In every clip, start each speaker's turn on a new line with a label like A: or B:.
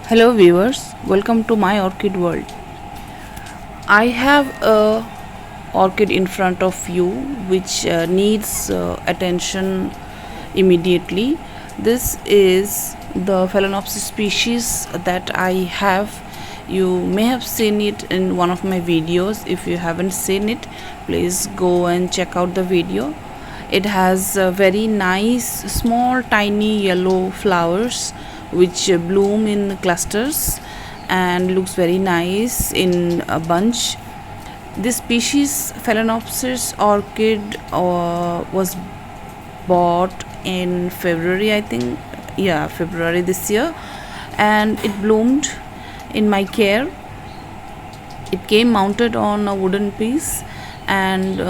A: Hello viewers, welcome to my orchid world. I have a orchid in front of you which needs attention immediately. This is the Phalaenopsis species that I have. You may have seen it in one of my videos. If you haven't seen it, please go and check out the video. It has very nice small tiny yellow flowers which bloom in clusters and looks very nice in a bunch. This species Phalaenopsis orchid was bought in February, I think. Yeah, February this year, and it bloomed in my care. It came mounted on a wooden piece, and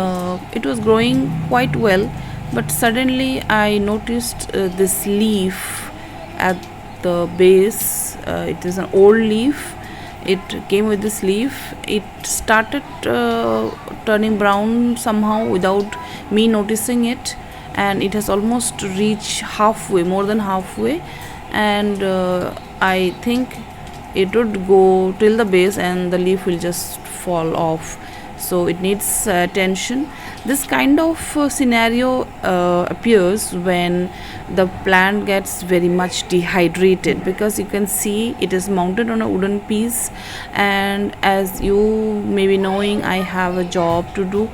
A: it was growing quite well, but suddenly I noticed this leaf at the base. It is an old leaf. It came with this leaf. It started turning brown somehow without me noticing it, and it has almost reached halfway, more than halfway, and I think it would go till the base and the leaf will just fall off. So it needs attention. This kind of scenario appears when the plant gets very much dehydrated, because you can see it is mounted on a wooden piece, and as you may be knowing, I have a job to do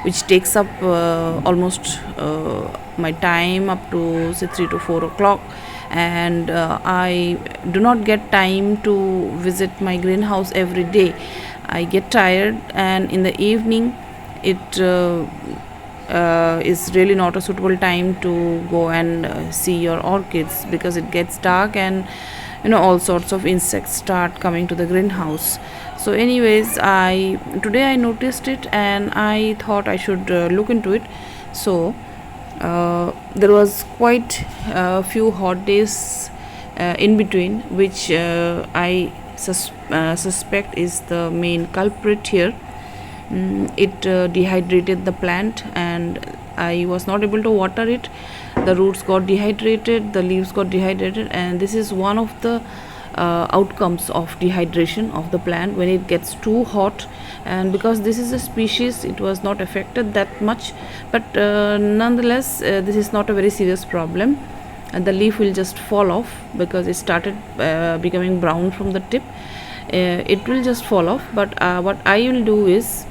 A: which takes up almost my time up to say 3 to 4 o'clock, and I do not get time to visit my greenhouse every day. I get tired, and in the evening it is really not a suitable time to go and see your orchids, because it gets dark and all sorts of insects start coming to the greenhouse. So anyways, today I noticed it and I thought I should look into it. So there was quite a few hot days in between, which I suspect is the main culprit here. It dehydrated the plant, and I was not able to water it. The roots got dehydrated, the leaves got dehydrated, and this is one of the outcomes of dehydration of the plant when it gets too hot. And because this is a species, it was not affected that much, but nonetheless this is not a very serious problem, and the leaf will just fall off because it started becoming brown from the tip. It will just fall off, but what I will do is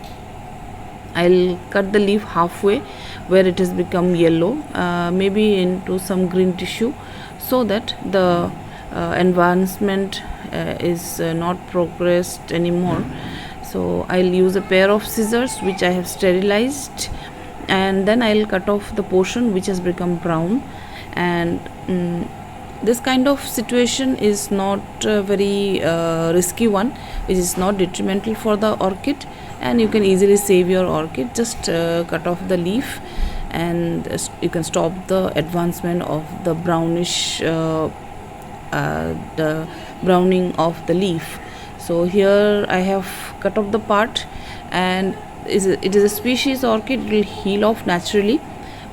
A: I'll cut the leaf halfway where it has become yellow, maybe into some green tissue, so that the advancement is not progressed anymore. So I'll use a pair of scissors which I have sterilized, and then I'll cut off the portion which has become brown. And this kind of situation is not a very risky one, which is not detrimental for the orchid, and you can easily save your orchid. Just cut off the leaf, and you can stop the advancement of the brownish the browning of the leaf. So here I have cut off the part, and it is a species orchid. It will heal off naturally,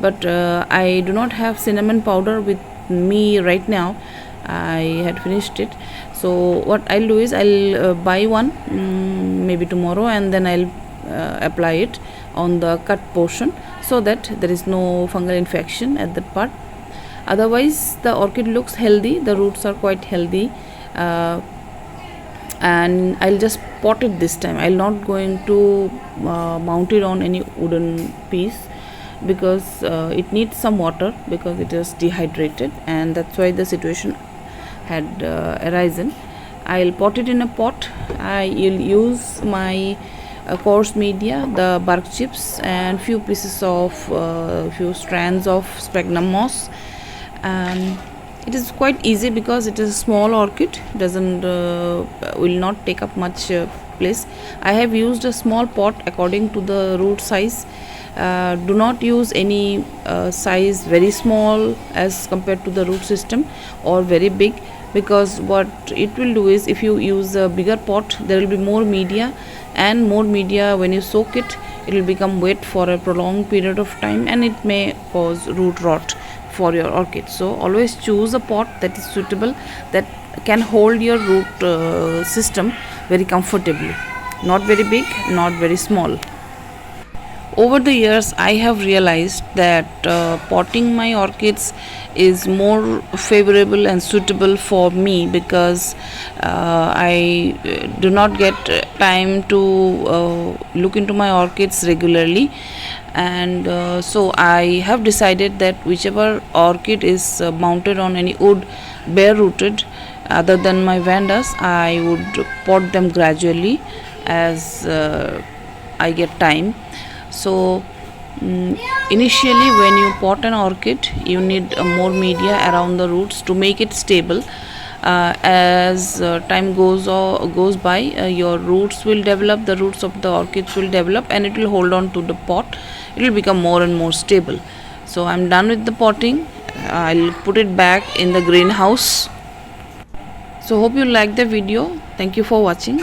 A: but I do not have cinnamon powder with me right now. I had finished it. So what I'll do is I'll buy one maybe tomorrow, and then I'll apply it on the cut portion, so that there is no fungal infection at that part. Otherwise the orchid looks healthy, the roots are quite healthy, and I'll just pot it this time. I'll not going to mount it on any wooden piece, because it needs some water, because it is dehydrated, and that's why the situation had arisen. I'll pot it in a pot. I'll use my coarse media, the bark chips, and few pieces of few strands of sphagnum moss. It is quite easy because it is a small orchid, doesn't will not take up much place. I have used a small pot according to the root size. Do not use any size very small as compared to the root system, or very big, because what it will do is, if you use a bigger pot, there will be more media, and more media, when you soak it, it will become wet for a prolonged period of time, and it may cause root rot for your orchid. So always choose a pot that is suitable, that can hold your root system very comfortably. Not very big, not very small. Over the years, I have realized that potting my orchids is more favorable and suitable for me because I do not get time to look into my orchids regularly, and so I have decided that whichever orchid is mounted on any wood bare rooted other than my vandas, I would pot them gradually as I get time. So initially, when you pot an orchid, you need more media around the roots to make it stable. As time goes by, your roots will develop, the roots of the orchids will develop, and it will hold on to the pot. It will become more and more stable. So I'm done with the potting. I'll put it back in the greenhouse. So hope you like the video. Thank you for watching.